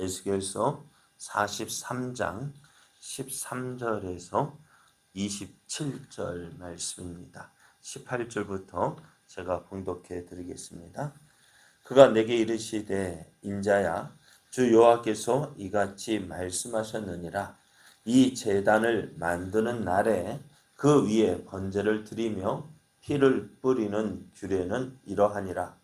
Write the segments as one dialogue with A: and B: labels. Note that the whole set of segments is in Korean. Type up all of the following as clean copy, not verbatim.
A: 에스겔서 43장 13절에서 27절 말씀입니다. 18절부터 제가 봉독해 드리겠습니다. 그가 내게 이르시되 인자야 주 여호와께서 이같이 말씀하셨느니라. 이 제단을 만드는 날에 그 위에 번제를 드리며 피를 뿌리는 규례는 이러하니라.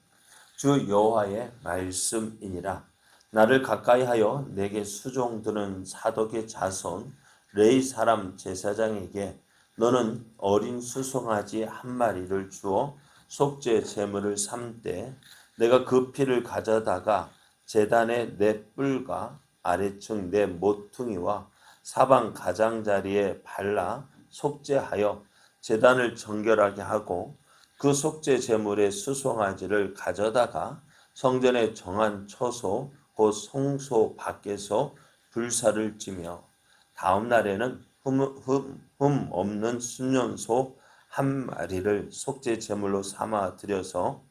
A: 주 여호와의 말씀이니라. 나를 가까이하여 내게 수종드는 사독의 자손 레위 사람 제사장에게 너는 어린 수송아지 한 마리를 주어 속죄 제물을 삼되 내가 그 피를 가져다가 제단의 내 뿔과 아래층 내 모퉁이와 사방 가장자리에 발라 속죄하여 제단을 정결하게 하고 그 속죄 제물의 수송아지를 가져다가 성전의 정한 처소 곧 성소 밖에서 불사를 지며 다음 날에는 흠 없는 순년소 한 마리를 속죄 제물로 삼아 드려서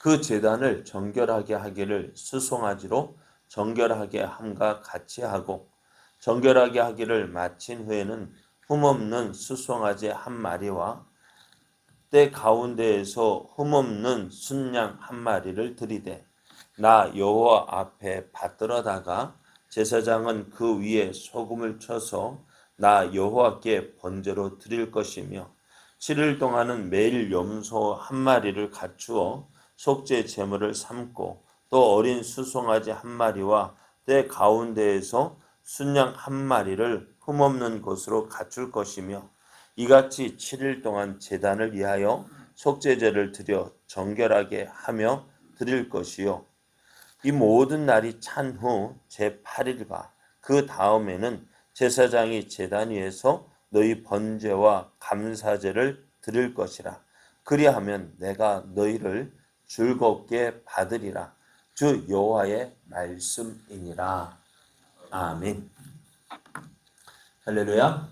A: 그 제단을 정결하게 하기를 수송아지로 정결하게 함과 같이 하고 정결하게 하기를 마친 후에는 흠없는 수송아지 한 마리와 때 가운데에서 흠없는 순양 한 마리를 드리되 나 여호와 앞에 받들어다가 제사장은 그 위에 소금을 쳐서 나 여호와께 번제로 드릴 것이며 7일 동안은 매일 염소 한 마리를 갖추어 속죄 제물을 삼고 또 어린 수송아지 한 마리와 때 가운데에서 순양 한 마리를 흠없는 것으로 갖출 것이며 이같이 7일 동안 제단을 위하여 속죄제를 드려 정결하게 하며 드릴 것이요 이 모든 날이 찬 후 제8일과 그 다음에는 제사장이 제단 위에서 너희 번제와 감사제를 드릴 것이라. 그리하면 내가 너희를 즐겁게 받으리라. 주 여호와의 말씀이니라. 아멘. 할렐루야.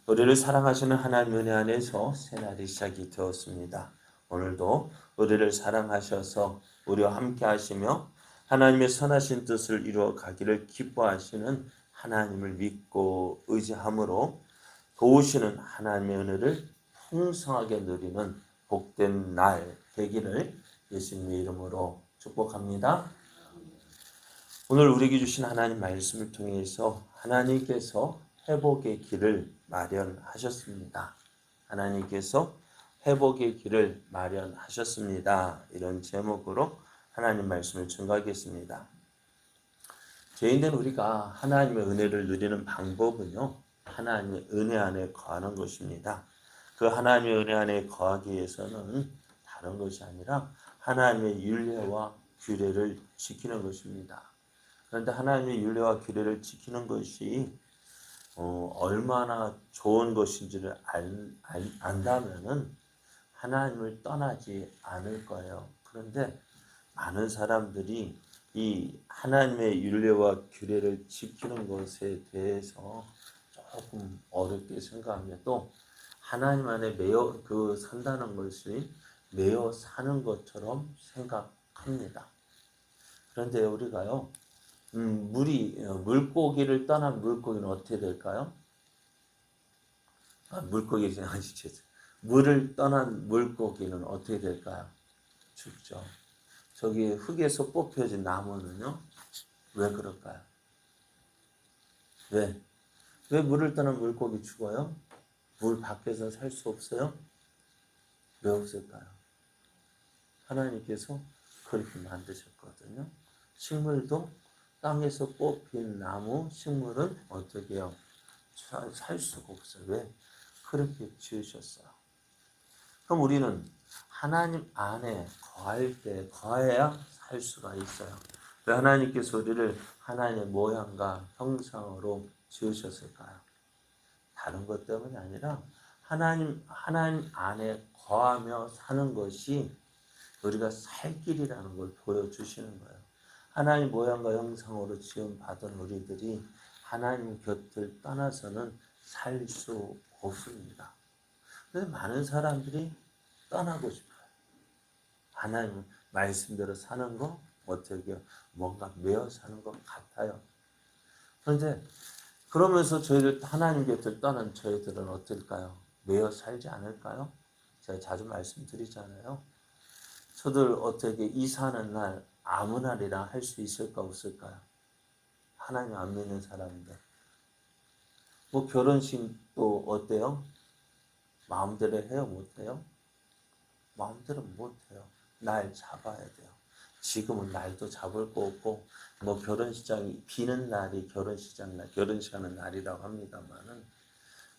A: 우리를 사랑하시는 하나님 은혜 안에서 새날이 시작이 되었습니다. 오늘도 우리를 사랑하셔서 우리와 함께 하시며 하나님의 선하신 뜻을 이루어 가기를 기뻐하시는 하나님을 믿고 의지함으로 도우시는 하나님의 은혜를 풍성하게 누리는 복된 날 되기를 예수님의 이름으로 축복합니다. 오늘 우리에게 주신 하나님 말씀을 통해서 하나님께서 회복의 길을 마련하셨습니다. 하나님께서 회복의 길을 마련하셨습니다. 이런 제목으로 하나님 말씀을 증거하겠습니다. 죄인된 우리가 하나님의 은혜를 누리는 방법은요, 하나님의 은혜 안에 거하는 것입니다. 그 하나님의 은혜 안에 거하기 위해서는 다른 것이 아니라 하나님의 율례와 규례를 지키는 것입니다. 그런데 하나님의 율례와 규례를 지키는 것이 얼마나 좋은 것인지를 안다면은 하나님을 떠나지 않을 거예요. 그런데 많은 사람들이 이 하나님의 율례와 규례를 지키는 것에 대해서 조금 어렵게 생각하며 또 하나님 안에 매여 산다는 것이 매여 사는 것처럼 생각합니다. 그런데 우리가요, 물고기를 떠난 물고기는 어떻게 될까요? 물고기지 아니죠. 물을 떠난 물고기는 어떻게 될까요? 죽죠. 저기 흙에서 뽑혀진 나무는요, 왜 그럴까요? 왜? 왜 물을 떠난 물고기 죽어요? 물 밖에서 살 수 없어요? 왜 없을까요? 하나님께서 그렇게 만드셨거든요. 식물도 땅에서 뽑힌 나무, 식물은 어떻게 해요? 살 수가 없어요. 왜? 그렇게 지으셨어요. 그럼 우리는 하나님 안에 거할 때 거해야 살 수가 있어요. 왜 하나님께서 우리를 하나님의 모양과 형상으로 지으셨을까요? 다른 것 때문이 아니라 하나님 안에 거하며 사는 것이 우리가 살 길이라는 걸 보여주시는 거예요. 하나님 모양과 형상으로 지음받은 우리들이 하나님 곁을 떠나서는 살 수 없습니다. 그래서 많은 사람들이 떠나고 싶어요. 하나님 말씀대로 사는 거 어떻게 뭔가 매어 사는 것 같아요. 그런데 그러면서 저희들 하나님 곁을 떠난 저희들은 어떨까요? 매어 살지 않을까요? 제가 자주 말씀드리잖아요. 저들 어떻게 이사하는 날 아무 날이나 할 수 있을까 없을까요? 하나님 안 믿는 사람인데. 뭐 결혼식도 어때요? 마음대로 해요? 못해요? 마음대로 못해요. 날 잡아야 돼요. 지금은 날도 잡을 거 없고 뭐 결혼식장이 비는 날이 결혼식장 날, 결혼식하는 날이라고 합니다만은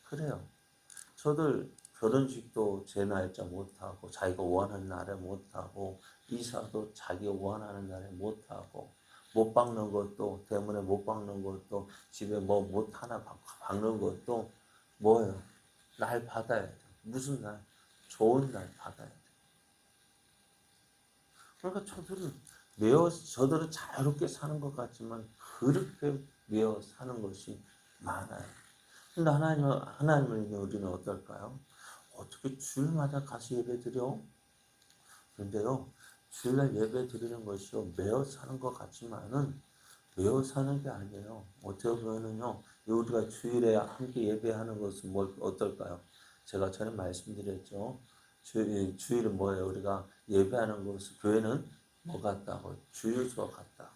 A: 그래요. 저들 결혼식도 제 날짜 못하고 자기가 원하는 날에 못하고 이사도 자기가 원하는 날에 못하고 못 박는 것도 때문에 못 박는 것도 집에 뭐 못 하나 박는 것도 뭐예요? 날 받아야 돼. 무슨 날? 좋은 날 받아야 돼. 그러니까 저들은 자유롭게 사는 것 같지만 그렇게 매어 사는 것이 많아요. 근데 하나님은 우리는 어떨까요? 어떻게 주일마다 가서 예배 드려? 그런데요, 주일날 예배 드리는 것이요, 매어 사는 것 같지만은 매어 사는 게 아니에요. 어떻게 보면은요, 우리가 주일에 함께 예배하는 것은 어떨까요? 제가 전에 말씀드렸죠. 주일은 뭐예요? 우리가 예배하는 것은, 교회는 뭐 같다고? 주일수와 같다.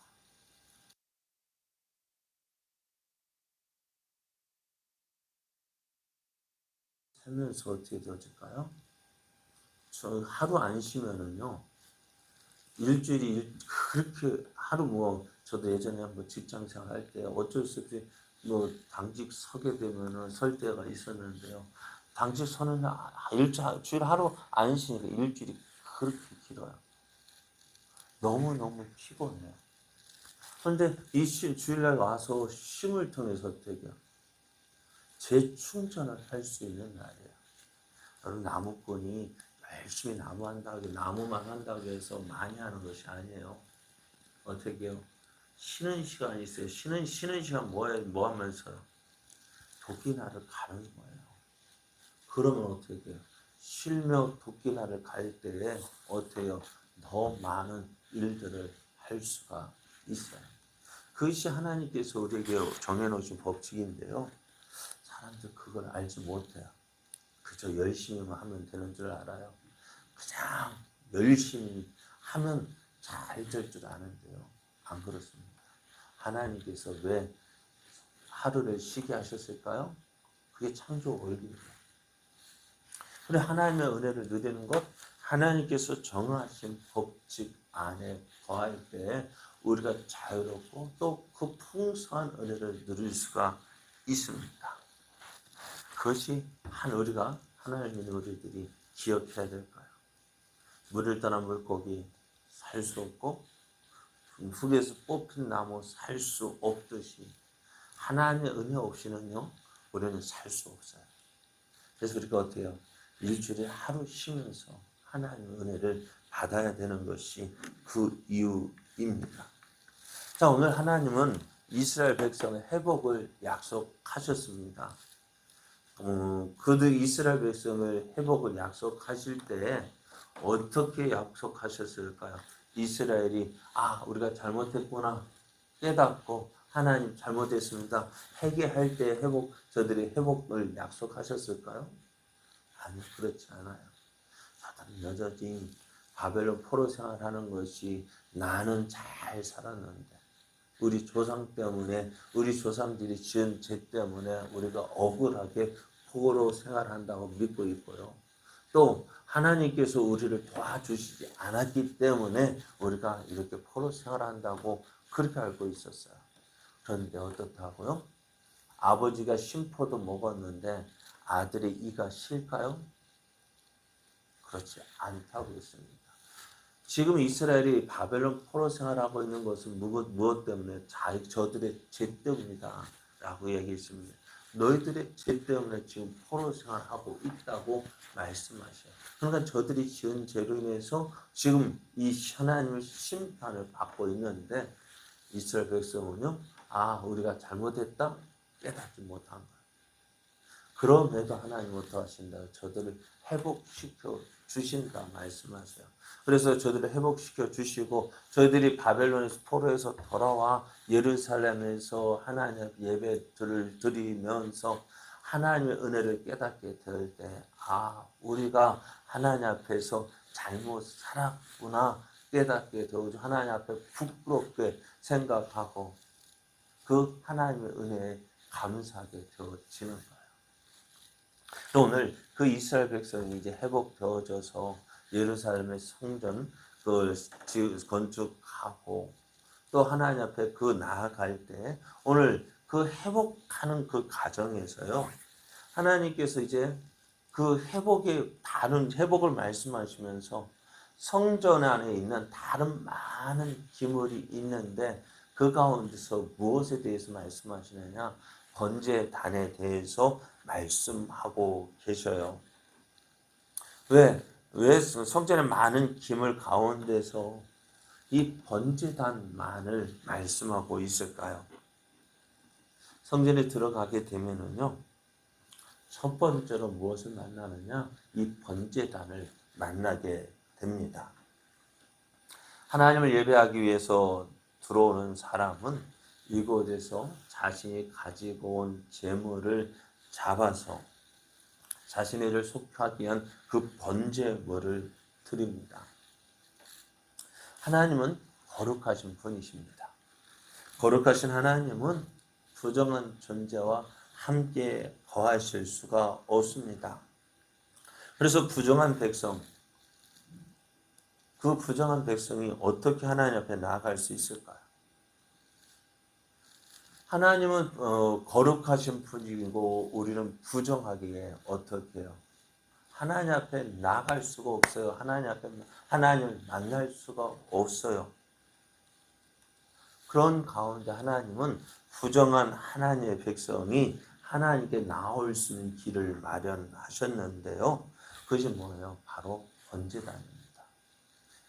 A: 살면서 어떻게 되어질까요? 저 하루 안 쉬면은요, 그렇게 하루 뭐 저도 예전에 한번 직장 생활할 때 어쩔 수 없이 뭐 당직 서게 되면은 설 때가 있었는데요. 당직 서는 주일 하루 안 쉬니까 일주일이 그렇게 길어요. 너무너무 피곤해요. 그런데 주일날 와서 쉼을 통해서 되게 재충전을 할 수 있는 날이에요. 여러분 나무꾼이 열심히 나무만 한다고 해서 많이 하는 것이 아니에요. 어떻게 해요? 쉬는 시간이 있어요. 쉬는 시간 뭐 하면서요? 도끼나를 가는 거예요. 그러면 어떻게 해요? 쉴며 도끼나를 갈 때에 어떻게 해요? 더 많은 일들을 할 수가 있어요. 그것이 하나님께서 우리에게 정해놓으신 법칙인데요. 사람들 그걸 알지 못해요. 그저 열심히만 하면 되는 줄 알아요. 그냥 열심히 하면 잘 될 줄 아는데요. 안 그렇습니다. 하나님께서 왜 하루를 쉬게 하셨을까요? 그게 창조 원리예요. 그래 하나님의 은혜를 누리는 것, 하나님께서 정하신 법칙 안에 거할 때 우리가 자유롭고 또 그 풍성한 은혜를 누릴 수가 있습니다. 그것이 우리가 하나님 믿는 우리들이 기억해야 될까요? 물을 떠난 물고기 살 수 없고 흙에서 뽑힌 나무 살 수 없듯이 하나님의 은혜 없이는요 우리는 살 수 없어요. 그래서 우리가 어떻게 해요? 일주일에 하루 쉬면서 하나님의 은혜를 받아야 되는 것이 그 이유입니다. 자, 오늘 하나님은 이스라엘 백성의 회복을 약속하셨습니다. 그들 이스라엘 백성을 회복을 약속하실 때 어떻게 약속하셨을까요? 이스라엘이 우리가 잘못했구나 깨닫고 하나님 잘못했습니다. 회개할 때 저들이 회복을 약속하셨을까요? 아니 그렇지 않아요. 저들은 여전히 바벨론 포로 생활하는 것이 나는 잘 살았는데 우리 조상들이 지은 죄 때문에 우리가 억울하게 포로 생활한다고 믿고 있고요. 또 하나님께서 우리를 도와주시지 않았기 때문에 우리가 이렇게 포로 생활한다고 그렇게 알고 있었어요. 그런데 어떻다고요? 아버지가 심포도 먹었는데 아들의 이가 실까요? 그렇지 않다고 했습니다. 지금 이스라엘이 바벨론 포로 생활하고 있는 것은 무엇 때문에? 저들의 죄 때문이다 라고 얘기했습니다. 너희들의 죄 때문에 지금 포로 생활하고 있다고 말씀하셔요. 그러니까 저들이 지은 죄로 인해서 지금 이 하나님의 심판을 받고 있는데 이스라엘 백성은요, 우리가 잘못했다 깨닫지 못한 거예요. 그럼에도 하나님 어떠하신다. 저들을 회복시켜 주신다 말씀하세요. 그래서 저들을 회복시켜 주시고 저희들이 바벨론에서 포로에서 돌아와 예루살렘에서 하나님 예배를 드리면서 하나님의 은혜를 깨닫게 될 때, 우리가 하나님 앞에서 잘못 살았구나 깨닫게 되고 하나님 앞에 부끄럽게 생각하고 그 하나님의 은혜에 감사하게 되어지는 거예요. 오늘 그 이스라엘 백성이 이제 회복되어져서 예루살렘의 성전 그 건축하고 또 하나님 앞에 그 나아갈 때 오늘 그 회복하는 그 과정에서요. 하나님께서 이제 그 다른 회복을 말씀하시면서 성전 안에 있는 다른 많은 기물이 있는데 그 가운데서 무엇에 대해서 말씀하시느냐? 번제단에 대해서 말씀하고 계셔요. 왜 성전의 많은 기물 가운데서 이 번제단만을 말씀하고 있을까요? 성전에 들어가게 되면은요, 첫 번째로 무엇을 만나느냐? 이 번제단을 만나게 됩니다. 하나님을 예배하기 위해서 들어오는 사람은 이곳에서 자신이 가지고 온 재물을 잡아서 자신의 일을 속하기 위한 그 번제물을 드립니다. 하나님은 거룩하신 분이십니다. 거룩하신 하나님은 부정한 존재와 함께 거하실 수가 없습니다. 그래서 그 부정한 백성이 어떻게 하나님 앞에 나아갈 수 있을까요? 하나님은 거룩하신 분이고 우리는 부정하기에 어떻게 해요? 하나님 앞에 나아갈 수가 없어요. 하나님을 만날 수가 없어요. 그런 가운데 하나님은 부정한 하나님의 백성이 하나님께 나올 수 있는 길을 마련하셨는데요. 그것이 뭐예요? 바로 번제단입니다.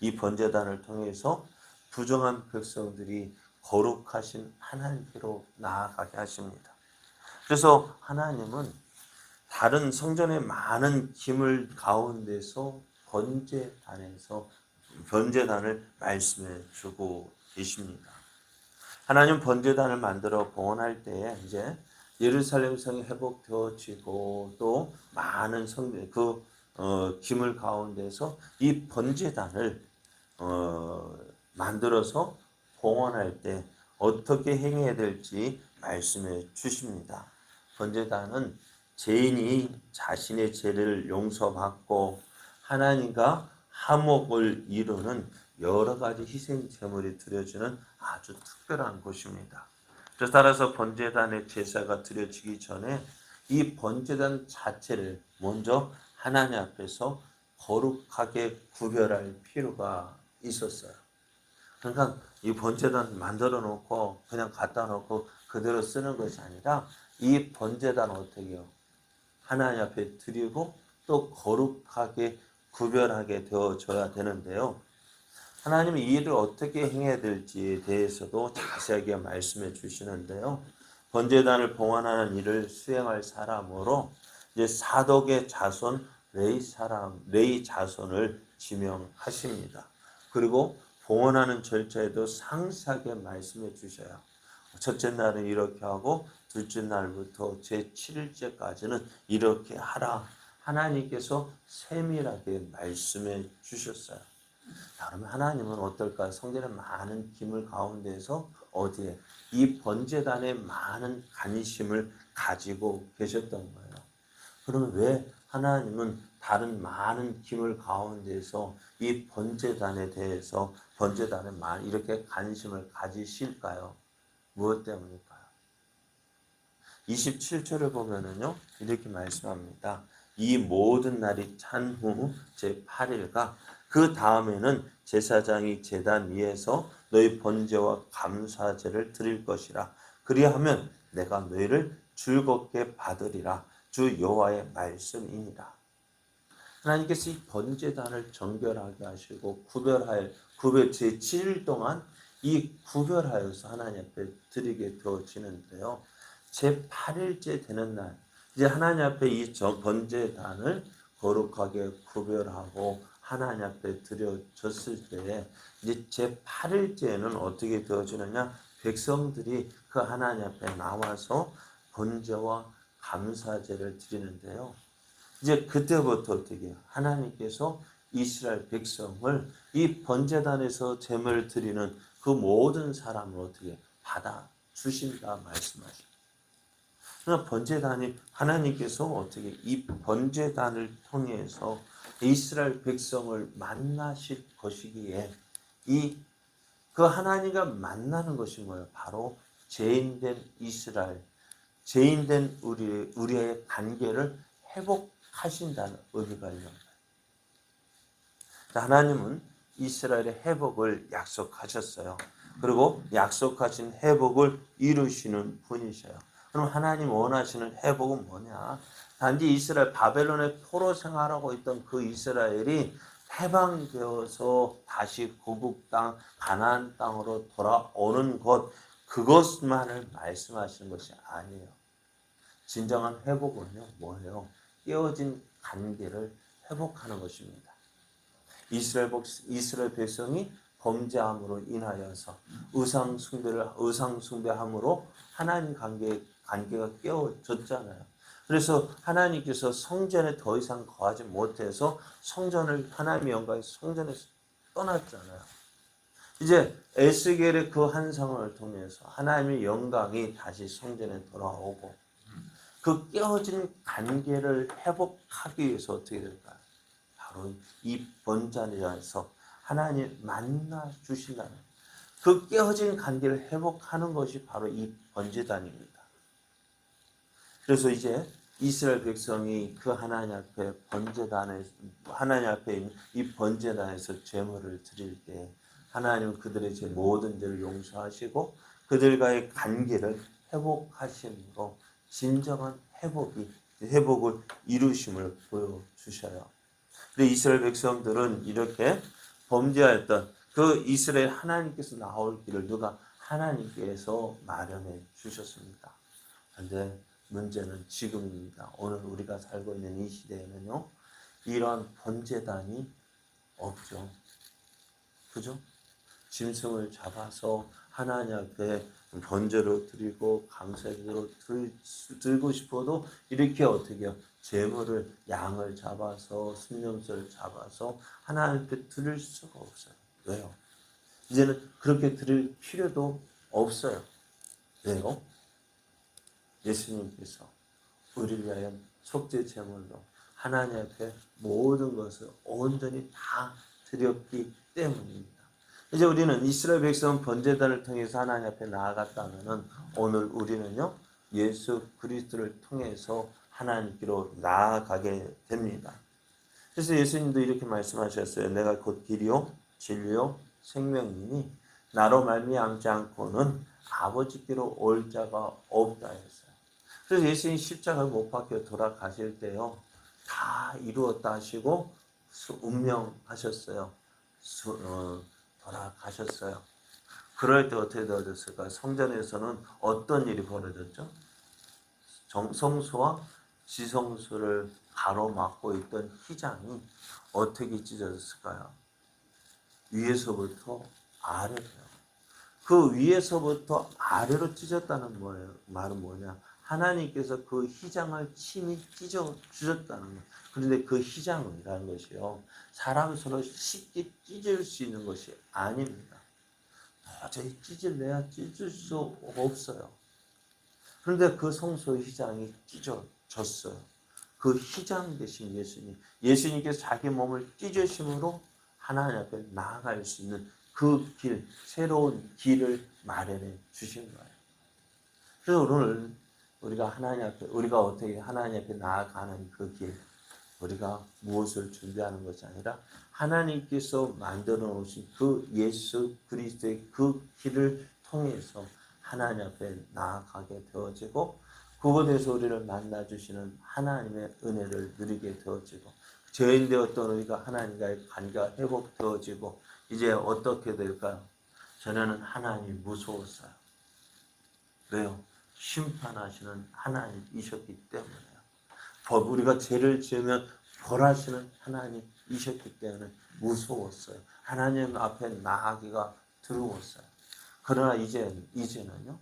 A: 이 번제단을 통해서 부정한 백성들이 거룩하신 하나님께로 나아가게 하십니다. 그래서 하나님은 다른 성전의 많은 기물 가운데서 번제단을 말씀해 주고 계십니다. 하나님 번제단을 만들어 봉헌할 때에 이제 예루살렘 성이 회복되어지고 또 많은 기물 가운데서 이 번제단을 만들어서 봉헌할 때 어떻게 행해야 될지 말씀해 주십니다. 번제단은 죄인이 자신의 죄를 용서받고 하나님과 화목을 이루는 여러 가지 희생 제물이 드려지는 아주 특별한 곳입니다. 그래서 따라서 번제단의 제사가 드려지기 전에 이 번제단 자체를 먼저 하나님 앞에서 거룩하게 구별할 필요가 있었어요. 그러니까 이 번제단 만들어 놓고 그냥 갖다 놓고 그대로 쓰는 것이 아니라 이 번제단 어떻게 해요? 하나님 앞에 드리고 또 거룩하게 구별하게 되어져야 되는데요. 하나님은 이 일을 어떻게 행해야 될지에 대해서도 자세하게 말씀해 주시는데요. 번제단을 봉헌하는 일을 수행할 사람으로 이제 사독의 자손 레위 자손을 지명하십니다. 그리고 봉헌하는 절차에도 상세하게 말씀해 주셔요. 첫째 날은 이렇게 하고 둘째 날부터 제7일째까지는 이렇게 하라. 하나님께서 세밀하게 말씀해 주셨어요. 그러면 하나님은 어떨까요? 성전의 많은 기물 가운데서 어디에 이 번제단에 많은 관심을 가지고 계셨던 거예요. 그러면 왜 하나님은 다른 많은 기물 가운데서 이 번제단에 대해서 이렇게 관심을 가지실까요? 무엇 때문일까요? 27절을 보면은요, 이렇게 말씀합니다. 이 모든 날이 찬 후 제8일과 그 다음에는 제사장이 제단 위에서 너희 번제와 감사제를 드릴 것이라. 그리하면 내가 너희를 즐겁게 받으리라. 주 여호와의 말씀이니라. 하나님께서 이 번제단을 정결하게 하시고 제7일 동안 이 구별하여서 하나님 앞에 드리게 되어지는데요. 제8일째 되는 날, 이제 하나님 앞에 이 번제단을 거룩하게 구별하고 하나님 앞에 드려졌을 때 이제 제8일째는 어떻게 되어지느냐? 백성들이 그 하나님 앞에 나와서 번제와 감사제를 드리는데요. 이제 그때부터 어떻게 해요? 하나님께서 이스라엘 백성을 이 번제단에서 제물을 드리는 그 모든 사람을 어떻게 받아 주신다 말씀하십니다. 그러나 번제단이 하나님께서 어떻게 이 번제단을 통해서 이스라엘 백성을 만나실 것이기에 이 그 하나님과 만나는 것이 뭐예요? 바로 죄인된 이스라엘, 죄인된 우리의 관계를 회복하신다는 의미가 있는 거예요. 하나님은 이스라엘의 회복을 약속하셨어요. 그리고 약속하신 회복을 이루시는 분이셔요. 그럼 하나님 원하시는 회복은 뭐냐? 단지 이스라엘 바벨론의 포로 생활하고 있던 그 이스라엘이 해방되어서 다시 고국 땅 가나안 땅으로 돌아오는 것, 그것만을 말씀하시는 것이 아니에요. 진정한 회복은요, 뭐예요? 깨어진 관계를 회복하는 것입니다. 이스라엘 백성이 범죄함으로 인하여서 의상 숭배함으로 하나님 관계가 깨어졌잖아요. 그래서 하나님께서 성전에 더 이상 거하지 못해서 성전을 하나님의 영광의 성전에서 떠났잖아요. 이제 에스겔의 그 환상을 통해서 하나님의 영광이 다시 성전에 돌아오고 그 깨어진 관계를 회복하기 위해서 어떻게 될까요? 바로 이 번제단에서 하나님 만나 주신다는 그 깨어진 관계를 회복하는 것이 바로 이 번제단입니다. 그래서 이제 이스라엘 백성이 그 하나님 앞에 하나님 앞에 있는 이 번제단에서 제물을 드릴 때 하나님은 그들의 제 모든 죄를 용서하시고 그들과의 관계를 회복하심으로 진정한 회복을 이루심을 보여주셔요. 이스라엘 백성들은 이렇게 범죄하였던 그 이스라엘 하나님께서 나올 길을 누가 하나님께서 마련해 주셨습니다. 그런데 문제는 지금입니다. 오늘 우리가 살고 있는 이 시대에는요, 이러한 번제단이 없죠. 그죠? 짐승을 잡아서 하나님 앞에 번제로 드리고 감사기로 들고 싶어도 이렇게 어떻게 해요? 제물을 양을 잡아서 순념소를 잡아서 하나님 앞에 드릴 수가 없어요. 왜요? 이제는 그렇게 드릴 필요도 없어요. 왜요? 예수님께서 우리를 위하여 속죄 제물로 하나님 앞에 모든 것을 온전히 다 드렸기 때문입니다. 이제 우리는 이스라엘 백성 번제단을 통해서 하나님 앞에 나아갔다면은 오늘 우리는요 예수 그리스도를 통해서 하나님께로 나아가게 됩니다. 그래서 예수님도 이렇게 말씀하셨어요. 내가 곧 길이요 진리요 생명이니 나로 말미암지 않고는 아버지께로 올 자가 없다 했어요. 그래서 예수님 십자가를 못 박혀 돌아가실 때요 다 이루었다 하시고 운명하셨어요. 돌아가셨어요. 그럴 때 어떻게 되어졌을까? 성전에서는 어떤 일이 벌어졌죠? 성소와 지성소를 가로막고 있던 휘장이 어떻게 찢어졌을까요? 위에서부터 아래로. 그 위에서부터 아래로 찢었다는 말은 뭐냐? 하나님께서 그 휘장을 침이 찢어 주셨다는 거예요. 그런데 그 휘장이라는 것이요. 사람 서로 쉽게 찢을 수 있는 것이 아닙니다. 도저히 찢을래야 찢을 수 없어요. 그런데 그 성소 휘장이 찢어졌어요. 그 휘장 대신 예수님께서 자기 몸을 찢으심으로 하나님 앞에 나아갈 수 있는 그 길, 새로운 길을 마련해 주신 거예요. 그래서 오늘 우리가 어떻게 하나님 앞에 나아가는 그 길, 우리가 무엇을 준비하는 것이 아니라 하나님께서 만들어 놓으신 그 예수 그리스도의 그 길을 통해서 하나님 앞에 나아가게 되어지고 그곳에서 우리를 만나주시는 하나님의 은혜를 누리게 되어지고 죄인 되었던 우리가 하나님과의 관계가 회복되어지고 이제 어떻게 될까요? 전에는 하나님이 무서웠어요. 왜요? 심판하시는 하나님이셨기 때문에요. 우리가 죄를 지으면 벌하시는 하나님이셨기 때문에 무서웠어요. 하나님 앞에 나가기가 두려웠어요. 그러나 이제는요.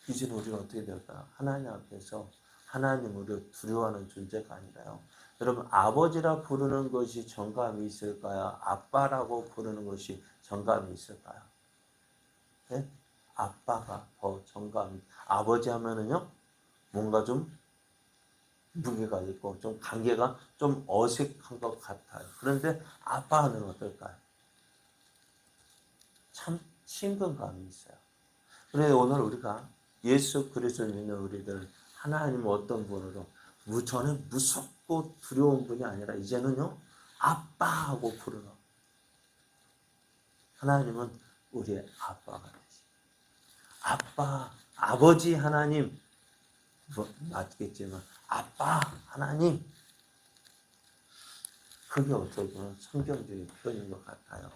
A: 이제는 우리가 어떻게 될까요? 하나님 앞에서 하나님으로 두려워하는 존재가 아니라요. 여러분, 아버지라 부르는 것이 정감이 있을까요? 아빠라고 부르는 것이 정감이 있을까요? 네? 아빠가 더 정감이. 아버지 하면은요, 뭔가 좀 무게가 있고 좀 관계가 좀 어색한 것 같아요. 그런데 아빠는 어떨까요? 참 친근감이 있어요. 그런데 오늘 우리가 예수 그리스도를 믿는 우리들 하나님 어떤 분으로 저는 무섭고 두려운 분이 아니라 이제는요 아빠하고 부르는 하나님은 우리의 아빠가 되시. 아빠, 아버지 하나님 맞겠지만 아빠 하나님 그게 어떻게 보면 성경적인 표현인 것 같아요.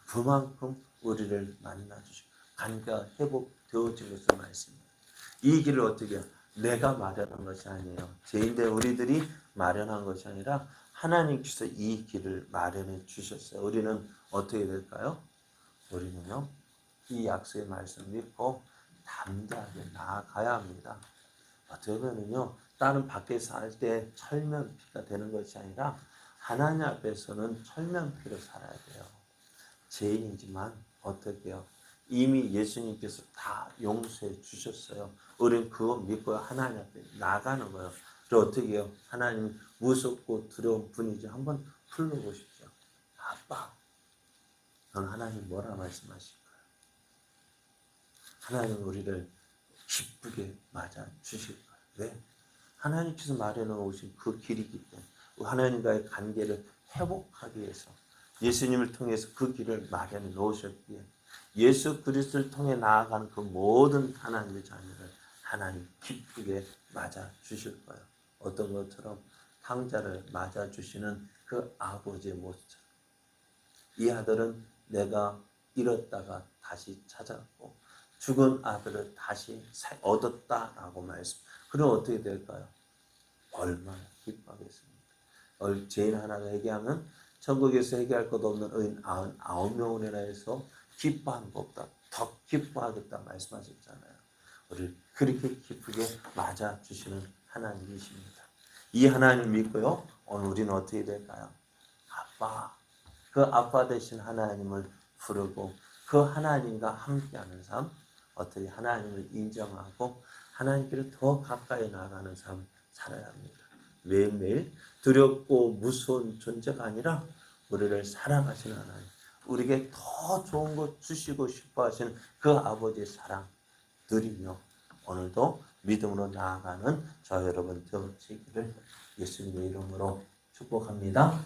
A: 그만큼 우리를 만나주시고 관계가 회복되어진 것을 말씀입니다. 이 길을 어떻게 내가 마련한 것이 아니에요. 죄인된 우리들이 마련한 것이 아니라 하나님께서 이 길을 마련해 주셨어요. 우리는 어떻게 될까요? 우리는요. 이 약속의 말씀을 믿고 담대하게 나아가야 합니다. 어떻게 보면요. 다른 밖에서 할 때 철면피가 되는 것이 아니라 하나님 앞에서는 철면피로 살아야 돼요. 죄인이지만 어떻게 해요? 이미 예수님께서 다 용서해 주셨어요. 우리는 그거 믿고 하나님 앞에 나가는 거예요. 그리고 어떻게 해요? 하나님 무섭고 두려운 분이지 한번 불러보십시오. 아빠, 넌 하나님 뭐라 말씀하실까요? 하나님 우리를 기쁘게 맞아 주실 거예요. 왜? 하나님께서 마련해 오신 그 길이기 때문에 하나님과의 관계를 회복하기 위해서 예수님을 통해서 그 길을 마련해 놓으셨기에 예수 그리스도를 통해 나아가는 그 모든 하나님의 자녀를 하나님 기쁘게 맞아 주실 거예요. 어떤 것처럼 탕자를 맞아 주시는 그 아버지의 모습처럼 이 아들은 내가 잃었다가 다시 찾았고 죽은 아들을 다시 얻었다라고 말씀. 그럼 어떻게 될까요? 얼마나 기뻐하겠습니까? 죄인 하나가 회개하면 천국에서 회개할 것 없는 의인 99명이나 해서 기뻐하는 것보다 더 기뻐하겠다 말씀하셨잖아요. 우리를 그렇게 기쁘게 맞아주시는 하나님이십니다. 이 하나님 믿고요. 오늘 우리는 어떻게 될까요? 아빠, 그 아빠 되신 하나님을 부르고 그 하나님과 함께하는 삶, 어떻게 하나님을 인정하고 하나님께로 더 가까이 나아가는 삶 살아야 합니다. 매일매일 두렵고 무서운 존재가 아니라 우리를 사랑하시는 하나님, 우리에게 더 좋은 것 주시고 싶어 하시는 그 아버지의 사랑 누리며 오늘도 믿음으로 나아가는 저 여러분 되시기를 예수님의 이름으로 축복합니다.